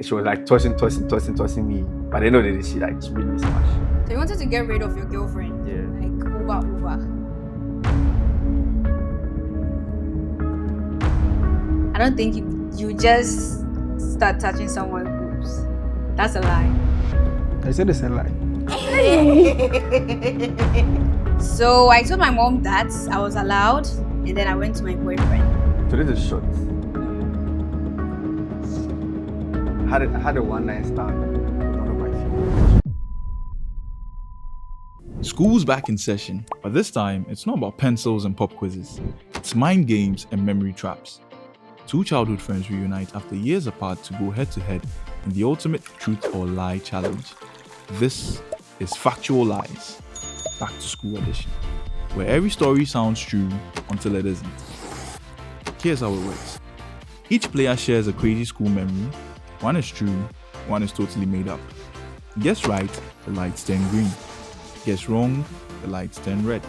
She was like tossing me. By the end of the day, she made me smash. So you wanted to get rid of your girlfriend? Yeah. Like over. I don't think you just start touching someone's boobs. That's a lie. I said it's a lie. So I told my mom that I was allowed, and then I went to my boyfriend. So this is short. I had a one-night stand with one of my females. School's back in session, but this time it's not about pencils and pop quizzes. It's mind games and memory traps. Two childhood friends reunite after years apart to go head-to-head in the ultimate truth or lie challenge. This is Factual Lies, Back to School edition, where every story sounds true until it isn't. Here's how it works. Each player shares a crazy school memory. One is true, one is totally made up. Guess right, the lights turn green. Guess wrong, the lights turn red.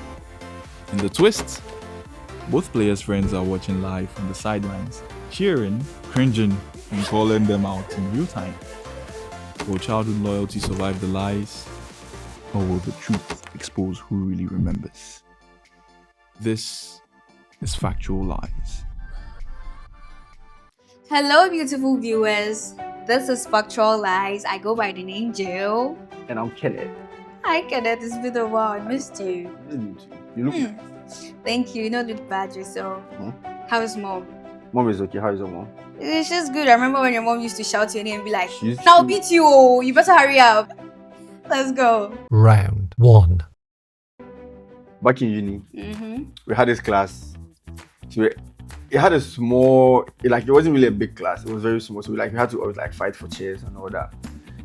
In the twist, both players' friends are watching live from the sidelines, cheering, cringing, and calling them out in real time. Will childhood loyalty survive the lies? Or will the truth expose who really remembers? This is Factual Lies. Hello, beautiful viewers. This is Factual Lies. I go by the name Jill. And I'm Kenneth. Hi, Kenneth. It's been a while. I missed you. You look Thank you. You don't look bad yourself. How's mom? Mom is okay. How is your mom? It's just good. I remember when your mom used to shout your name and be like, She's "Now true. beat you. Oh, you better hurry up." Let's go. Round 1. Back in uni, we had this class. So it had a small, it wasn't really a big class. It was very small. So we had to always fight for chairs and all that.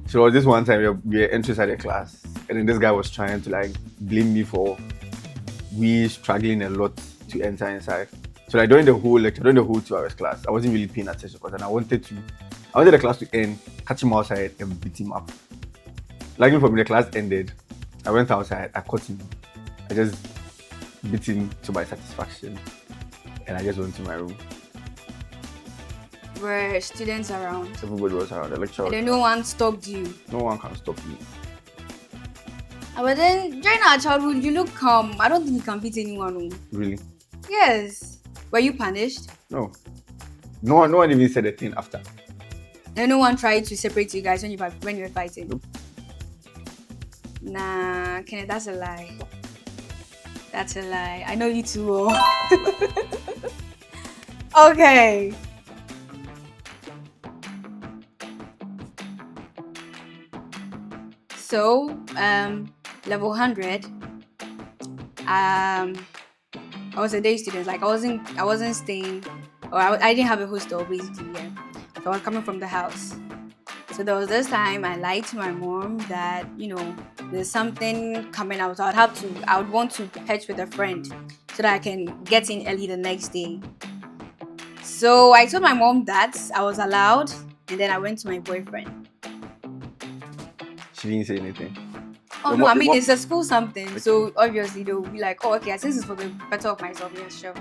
So this one time we were entering inside the class, and then this guy was trying to blame me for we struggling a lot to enter inside. So during the whole lecture, during the whole 2 hours class, I wasn't really paying attention because I wanted the class to end, catch him outside and beat him up. Like when the class ended, I went outside, I caught him. I just beat him to my satisfaction, and I just went to my room. Were students around? Everybody was around, the lecturer. And then no one stopped you. No one can stop me. But then during our childhood, you look calm. I don't think you can beat anyone. Really? Yes. Were you punished? No. No one even said a thing after. And no one tried to separate you guys when you were fighting? Nope. Nah, Kenneth, that's a lie. That's a lie. I know you too well. Okay. So, level 100. I was a day student. I wasn't staying, or I didn't have a hostel basically. Yeah. So I was coming from the house. So there was this time I lied to my mom that there's something coming out. I would want to hedge with a friend so that I can get in early the next day. So I told my mom that I was allowed, and then I went to my boyfriend. She didn't say anything. Oh no, I mean it's a school something, so obviously they'll be like, "Oh, okay, since it's for the better of myself, yeah, sure."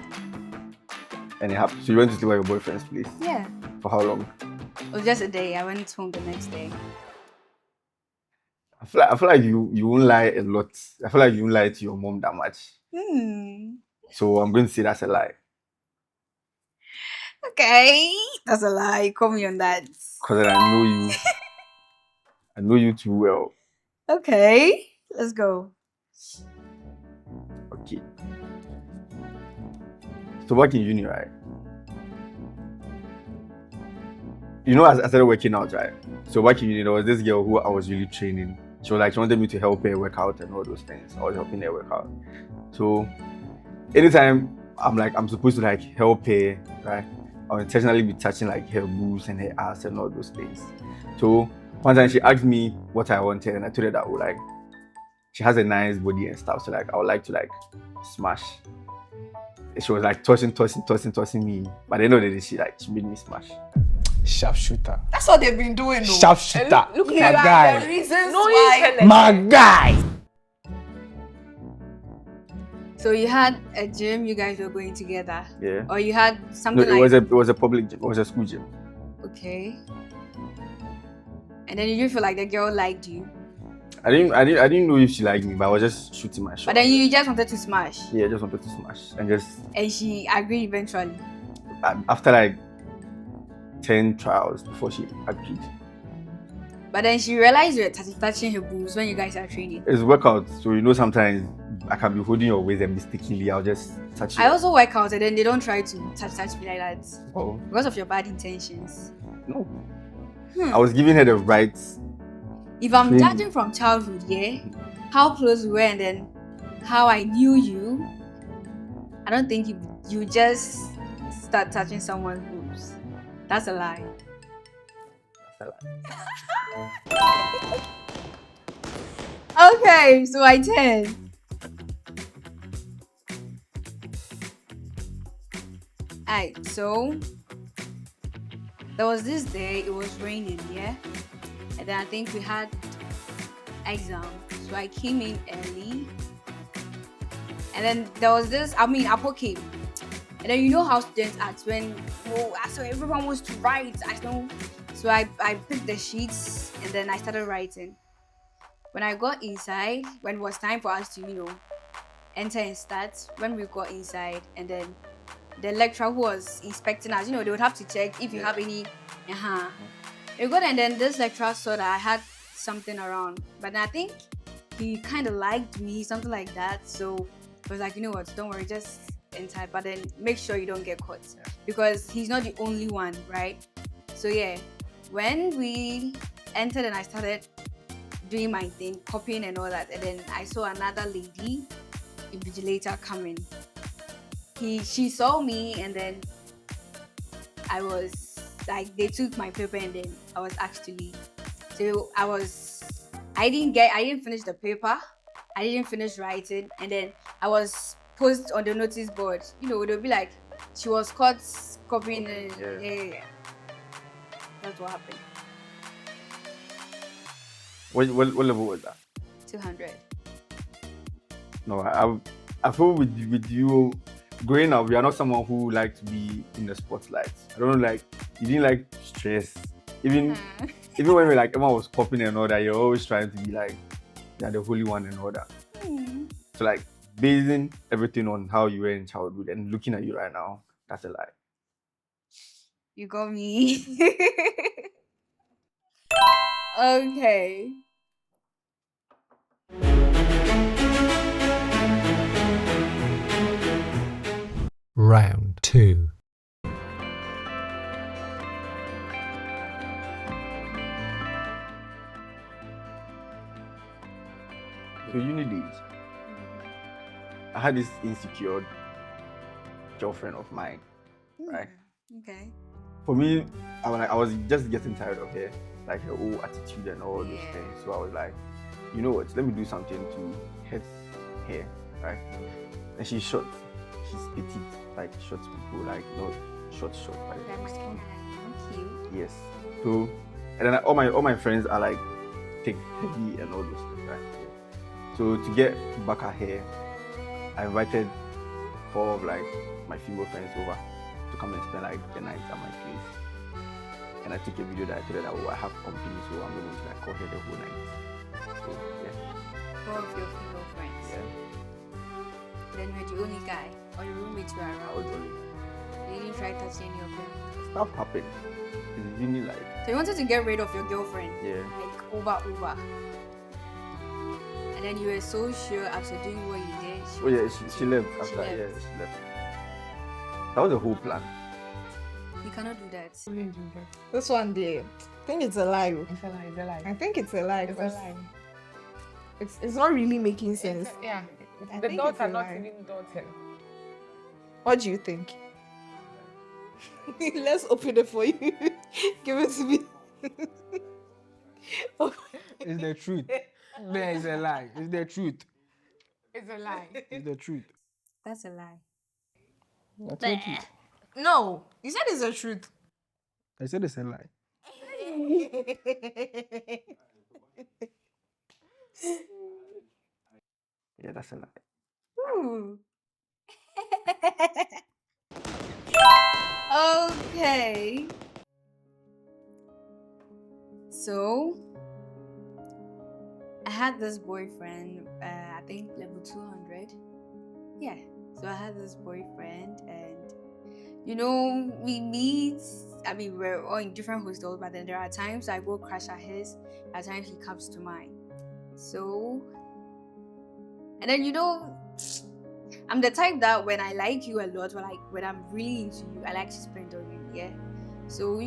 And it happened. So you went to sleep at your boyfriend's place? Yeah. For how long? It was just a day. I went home the next day. I feel like you won't lie a lot. I feel like you won't lie to your mom that much. So I'm going to say that's a lie. Okay, that's a lie. Call me on that. Because I know you. I know you too well. Okay, let's go. Okay. So back in uni, right? I started working out, right? So back in uni, there was this girl who I was really training. She wanted me to help her work out and all those things. I was helping her work out. So anytime I'm supposed to help her, right? I'll intentionally be touching her boobs and her ass and all those things. So one time she asked me what I wanted, and I told her that she has a nice body and stuff. So I would like to smash. She was tossing me. By the end of the day, she made me smash. Sharpshooter. That's what they've been doing. Sharpshooter. Look My at guy. the reasons why. My guy. So you had a gym, you guys were going together. Yeah. Or you had No, something it was a public gym. It was a school gym. Okay. And then you feel like the girl liked you. I didn't know if she liked me, but I was just shooting my shot. But then you just wanted to smash. Yeah, I just wanted to smash And she agreed eventually. After like 10 trials before she agreed. But then she realized you were touching her boobs when you guys are training. It's workout, so you know sometimes I can be holding your waist and mistakenly I'll just touch you. I also work out and then they don't try to touch me like that. Oh. Because of your bad intentions. No. I was giving her the right. If I'm judging from childhood, yeah, how close we were and then how I knew you, I don't think you just start touching someone's boobs. That's a lie. Okay, so I 10. Alright, so there was this day, it was raining, yeah? And then I think we had exam. So I came in early. And then there was this, Apo came. And then you know how students act when, so everyone wants to write. So I picked the sheets and then I started writing. When I got inside, when it was time for us to, enter and start, when we got inside, and then the lecturer who was inspecting us, they would have to check if you have any, We got, and then this lecturer saw that I had something around. But I think he kind of liked me, something like that. So I was like, you know what, don't worry, just enter. But then make sure you don't get caught. Because he's not the only one, right? So yeah, when we entered and I started doing my thing, copying and all that, and then I saw another lady, invigilator, coming. She saw me, and then I was like, they took my paper and then I was asked to leave. So I didn't finish the paper, I didn't finish writing, and then I was posted on the notice board. They'll be like, she was caught copying. Yeah. That's what happened. What level was that? 200. No, I feel with you growing up, you are not someone who liked to be in the spotlight. I don't know, you didn't like stress. Even when everyone was popping and all that, you're always trying to be like, you're the holy one and all that. So basing everything on how you were in childhood and looking at you right now, that's a lie. You got me. Okay. Round 2. So uni days, I had this insecure girlfriend of mine, right? Okay. For me, I was just getting tired of her, her old attitude and all those things. So I was like, you know what? Let me do something to hurt her, right? And she's short. She's petite, short people, not short, but Cute. yes. So, and then all my friends are thick, heavy, and all those things, right? So to get back at her, I invited 4 of my female friends over to come and spend the night at my place. And I took a video that I told her that I have company, so I'm going to call her the whole night. So yeah. 4 of your female friends. Yeah. Then you're the only guy, or your roommates were I around. was only. You didn't try touching any of them. Stuff happened. It's really So you wanted to get rid of your girlfriend. yeah. Over. And then you were so sure after doing what you did. Oh yeah, she left after. left. Yeah, she left. That was the whole plan. You cannot do that. This one there, I think it's a lie. It's a lie. I think it's a lie. It's a lie. It's not really making sense. Yeah. I The think dots it's a are not lie. even dotted. What do you think? Let's open it for you. Give it to me. It's the truth. There is a lie. It's the truth. It's a lie. It's the truth. That's a lie. That's the truth. No, you said it's the truth. I said it's a lie. Yeah, that's a lie. Ooh. Okay. So I had this boyfriend, I think level 200. Yeah. So I had this boyfriend, and we meet. I mean, we're all in different hostels, but then there are times I go crash at his, at times he comes to mine. So, and then I'm the type that when I like you a lot, or like when I'm really into you, I like to spend on you, yeah. So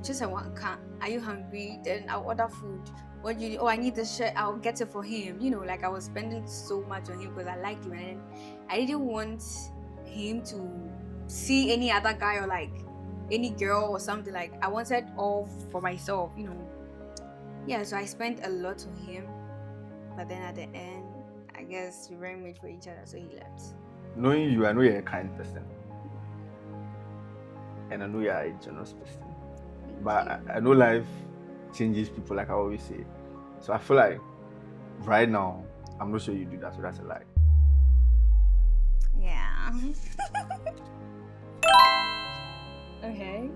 just I want can. Are you hungry? Then I'll order food. What do you need? Oh, I need this shirt. I'll get it for him. Like I was spending so much on him because I like him, and then I didn't want him to see any other guy or like any girl or something. Like I wanted all for myself, Yeah, so I spent a lot on him, but then at the end, I guess we weren't made for each other, so he left. Knowing you, I know you're a kind person. And I know you're a generous person. But I know life changes people, like I always say. So I feel like right now, I'm not sure you do that, so that's a lie. Yeah. Okay.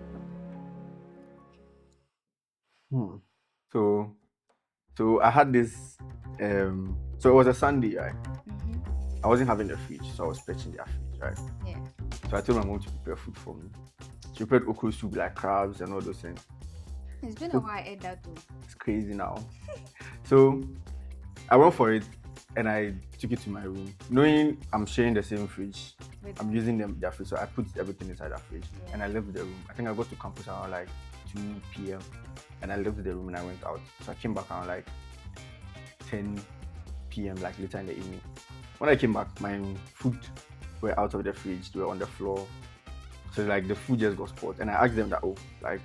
So I had this, so it was a Sunday, right? Mm-hmm. I wasn't having a fridge, so I was fetching their fridge, right? Yeah. So I told my mom to prepare food for me. She prepared okra soup, like crabs and all those things. It's been a while I ate that too. It's crazy now. So I went for it and I took it to my room. Knowing I'm sharing the same fridge, I'm using their fridge, so I put everything inside that fridge and I left the room. I think I got to campus around like 2 p.m. and I left the room and I went out. So I came back around like 10 p.m. like later in the evening. When I came back, my food were out of the fridge, they were on the floor. So like the food just got spoiled. And I asked them that, oh, like,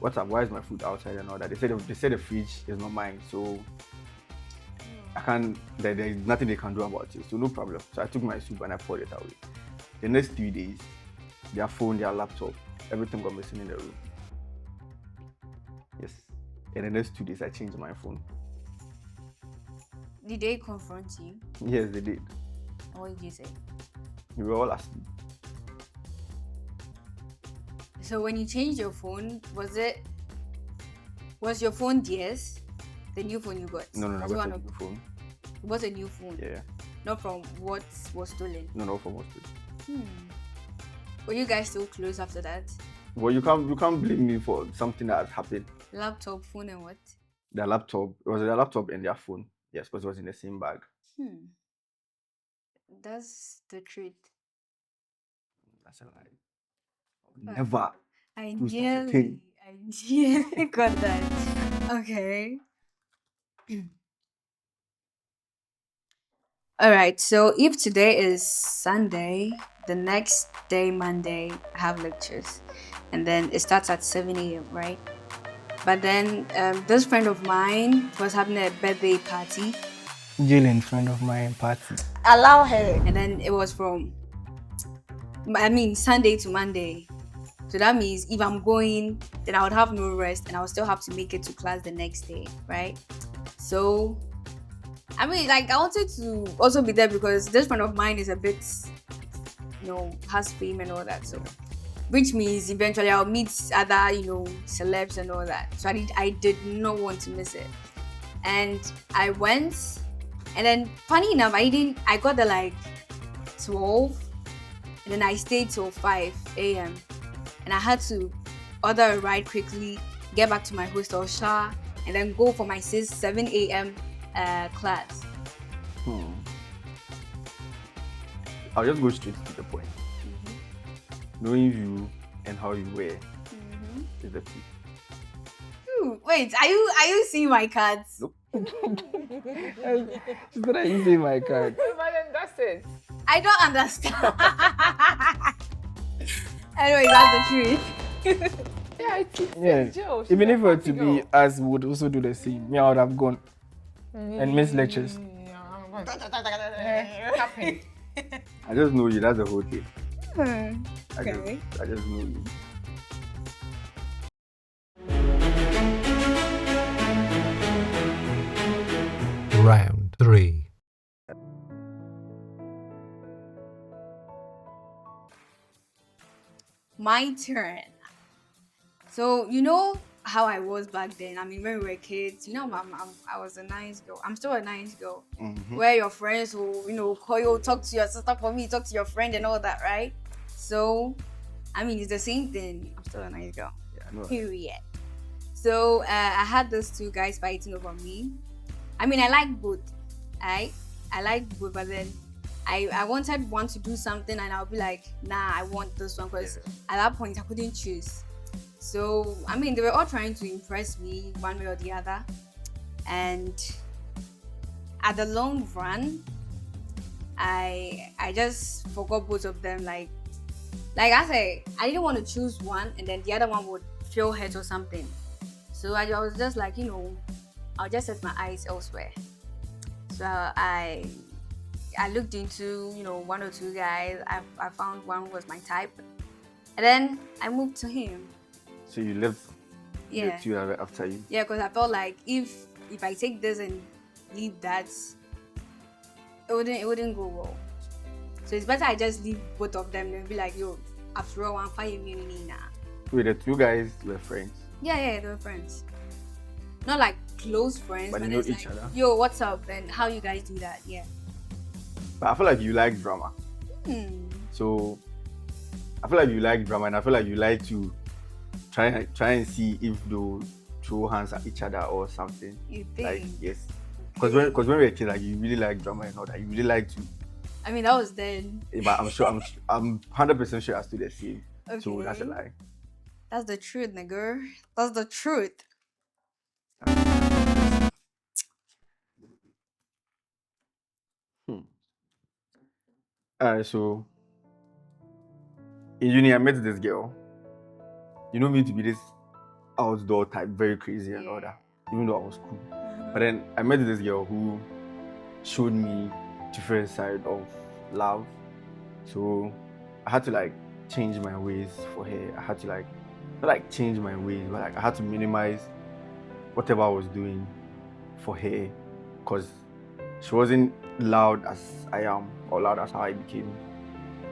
what's up? Why is my food outside and all that? They said the fridge is not mine, so I can't. There's nothing they can do about it. So no problem. So I took my soup and I poured it away. The next 3 days, their phone, their laptop, everything got missing in the room. Yes. And the next 2 days, I changed my phone. Did they confront you? Yes, they did. What did you say? We were all asleep. So when you changed your phone, was your phone theirs? The new phone you got? No, I Was got one a of- new phone. It was a new phone? Yeah. Not from what was stolen? No, for most people. Were you guys still close after that? Well, you can't blame me for something that has happened. Laptop, phone, and what? Their laptop, it was their laptop and their phone. Yes, because it was in the same bag. That's the truth. That's a lie. Never. I Do such a nearly thing. got that. Okay. All right. So if today is Sunday, the next day, Monday, I have lectures, and then it starts at 7 a.m. Right? But then this friend of mine was having a birthday party, Jalen, friend of mine, party. Allow her. and then it was from, Sunday to Monday. So that means if I'm going, then I would have no rest and I would still have to make it to class the next day, right? So, I wanted to also be there because this friend of mine is a bit, has fame and all that. So, which means eventually I'll meet other, celebs and all that. So I did not want to miss it. And I went, and then funny enough, I got there like 12, and then I stayed till 5 a.m. And I had to order a ride quickly, get back to my hostel, shower, and then go for my 7 a.m. Class. I'll just go straight to the point. Knowing you and how you wear is the key. Ooh, wait, are you seeing my cards? Nope. She's better using my card. But then that's it. I don't understand. Anyway, that's the truth. Yeah, it's Yeah. Joe. Even if it were to be us, we would also do the same. Me, I would have gone and missed lectures. Happened. I just know you, that's the whole thing. Okay. I just know you. Round 3. My turn. So, how I was back then. I mean, when we were kids, I was a nice girl. I'm still a nice girl. Where your friends will, call you, talk to your sister for me, talk to your friend and all that, right? So, I mean, it's the same thing. I'm still a nice girl. Yeah, I know. Period. So, I had those two guys fighting over me. I mean, I like both. I like both, but then I wanted one to do something and I'll be like, nah, I want this one, because at that point I couldn't choose. So, I mean, they were all trying to impress me one way or the other. And at the long run, I just forgot both of them. Like I say, I didn't want to choose one and then the other one would feel hurt or something. So I was just like, I'll just set my eyes elsewhere. So I looked into, one or two guys. I found one who was my type. And then I moved to him. So you left Yeah. the two after you? Yeah, because I felt like if I take this and leave that, it wouldn't go well. So it's better I just leave both of them and be like, yo, after all, I'm fine, now. Wait, the two guys were friends? Yeah, they were friends. Not like close friends, But but you know it's each like, other? yo, what's up? And how you guys do that? Yeah. But I feel like you like drama. So I feel like you like drama, and I feel like you like to try and see if they'll throw hands at each other or something. You think? Like, yes. Because when we were kids, like, you really like drama and all that. You really like to. I mean, that was then. But I'm 100% sure I still the same. Okay. So that's a lie. That's the truth, nigga. That's the truth. Alright, so in uni I met this girl. You know me to be this outdoor type, very crazy and all that, even though I was cool. But then I met this girl who showed me different side of love. So I had to like change my ways for her. I had to like not like change my ways, but like I had to minimize whatever I was doing for her, because she wasn't loud as I am or loud as how I became.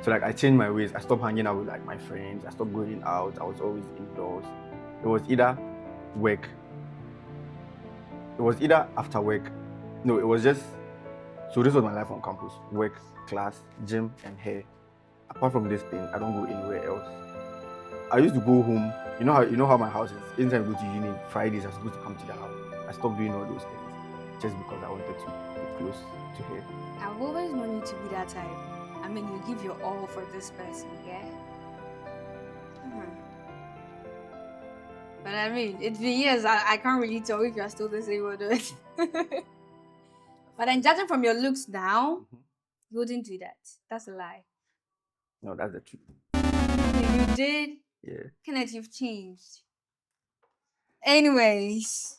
So like I changed my ways. I stopped hanging out with like my friends. I stopped going out. I was always indoors. It was either work. It was either after work. No, it was just, so this was my life on campus. Work, class, gym, and hair. Apart from this thing, I don't go anywhere else. I used to go home. You know how my house is. Anytime I go to uni, Fridays I'm supposed to come to the house. I stopped doing all those things just because I wanted to be close to her. I've always known you to be that type. I mean, you give your all for this person, yeah? But I mean, it's been years. I can't really tell if you're still the same or not. But then judging from your looks now, you wouldn't do that. That's a lie. No, that's the truth. You did? Yeah. Kenneth, you've changed. Anyways.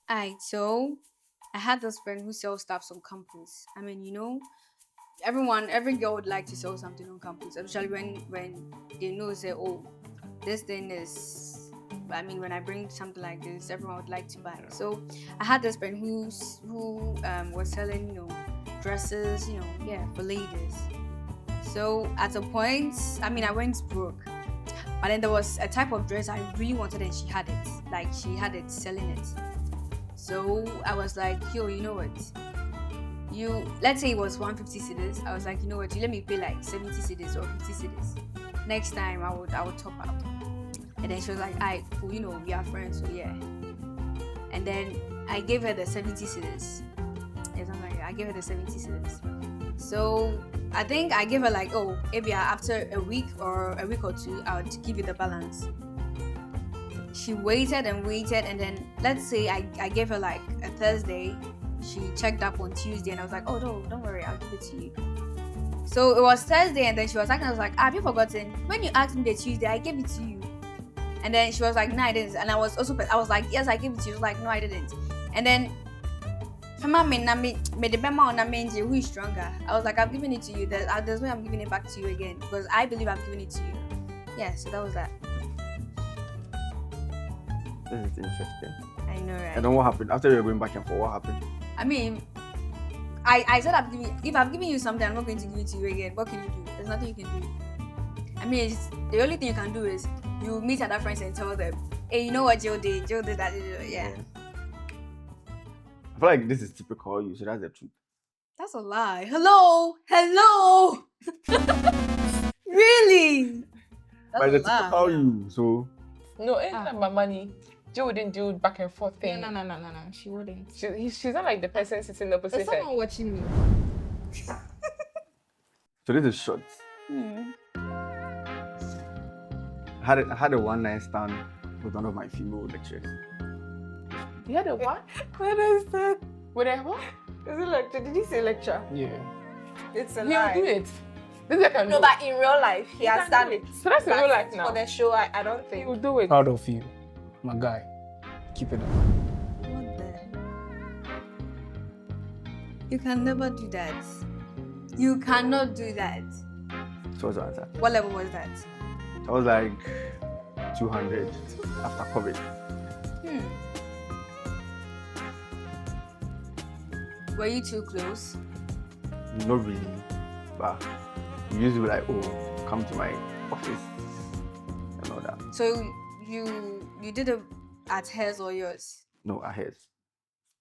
Alright, so I had this friend who sells stuff on campus. I mean, every girl would like to sell something on campus, especially when they know, say, oh, this thing is, I mean, when I bring something like this, everyone would like to buy. So I had this friend who was selling, dresses, for ladies. So at a point, I mean, I went broke. But then there was a type of dress I really wanted and she had it. Like, she had it, selling it. So I was like, yo, you know what? Let's say it was 150 cedis. I was like, you know what? You let me pay like 70 cedis or 50 cedis. Next time I would top up. And then she was like, alright, cool, we are friends, so yeah. And then I gave her the 70 cedis. Yes, I'm like, I gave her the 70 cedis. So I think I gave her like, oh, maybe after a week or two, I would give you the balance. She waited, and then let's say I gave her like a Thursday. She checked up on Tuesday, and I was like, oh no, don't worry, I'll give it to you. So it was Thursday, and then she was acting. I was like, have you forgotten? When you asked me the Tuesday, I gave it to you. And then she was like, no, I didn't. And I was like, yes, I gave it to you. She was like, no, I didn't. And then who is stronger? I was like, I've given it to you. There's no way I'm giving it back to you again, because I believe I've given it to you. Yeah, so that was that. This is interesting. I know, right? And then what happened? After you were going back and forth, what happened? I mean, I said if I've given you something, I'm not going to give it to you again. What can you do? There's nothing you can do. I mean, the only thing you can do is you meet other friends and tell them, hey, you know what Jill did? Jill did that. Yeah. I feel like this is typical you, so that's the truth. That's a lie. Hello? Really? That's But a it's lie. typical you, so No, it's not about money. Joe wouldn't do back and forth thing. No. She wouldn't. She's not like the person sitting opposite There's her. someone watching me. so this is short. I had a one-night stand with one of my female lecturers. You had a what? What is that? With a what? Is it lecture? Did he say lecture? Yeah. It's a He will lie. do it. This I can No, do. but in real life, he has can done do it. it. So that's in But real life now. For the show, I don't He think. will do it. Proud of you, my guy. Keep it up. What the? You can never do that. You cannot do that. So what's the answer? What level was that? I was like 200 after COVID. Were you too close? Not really, but we used to be like, oh, come to my office and all that. So you did it at hers or yours? No, I heard.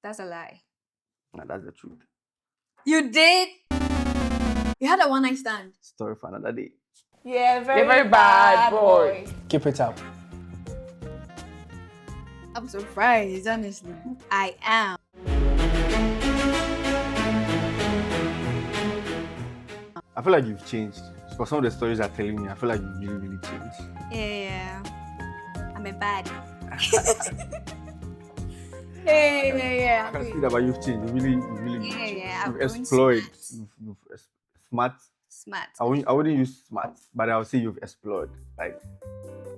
That's a lie. Nah, that's the truth. You did? You had a one night stand. Story for another day. Yeah, You're very bad boy. Keep it up. I'm surprised, honestly. I am. I feel like you've changed. For some of the stories you're telling me, I feel like you've really, really changed. Yeah. I'm a baddie. Yeah. I can see that, but you've changed. You've really Yeah, changed. yeah, I've You've grown explored. smart. You've smart. Smart. I wouldn't use smart, but I would say you've explored. Like,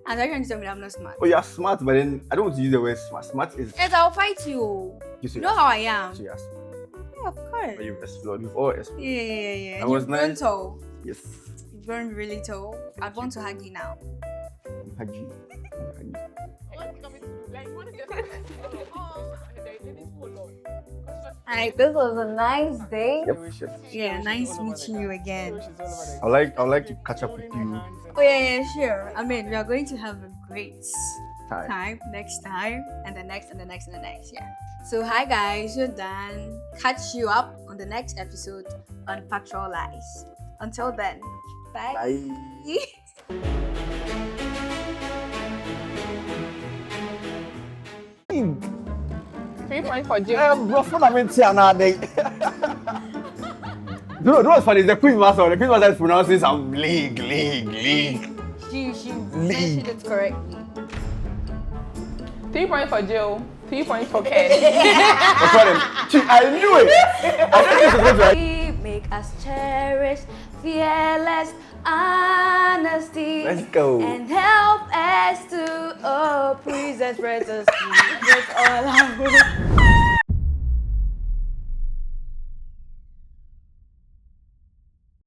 And you're trying to tell me that I'm not smart. oh, you're smart, but then I don't want to use the word smart. Smart is. Yes, I'll fight you. You say You know how I am. So you're smart. Yeah, of course. But you've explored. You've all explored. Yeah. That was You've grown nice. tall. Yes. You've grown really tall. I'd want to hug you now. Hug you. Hug you. Alright, this was a nice day. Yep. Yeah, nice meeting you again. I'd like to catch up with you Oh yeah, sure. I mean, we are going to have a great time. time next time, and the next. Yeah. So hi guys, you're done. Catch you up on the next episode on Factual Lies. Until then, bye. Bye. 3 points for Jim. Bro, fundamental nowadays. You know what's funny? The Queen Master. The Queen Master is pronouncing some league. She mentioned it correctly. 3 points for Jill. 3 points for Ken. I knew it. I knew this was going to Make us cherish fearless honesty. Let's go. And help us to present us with all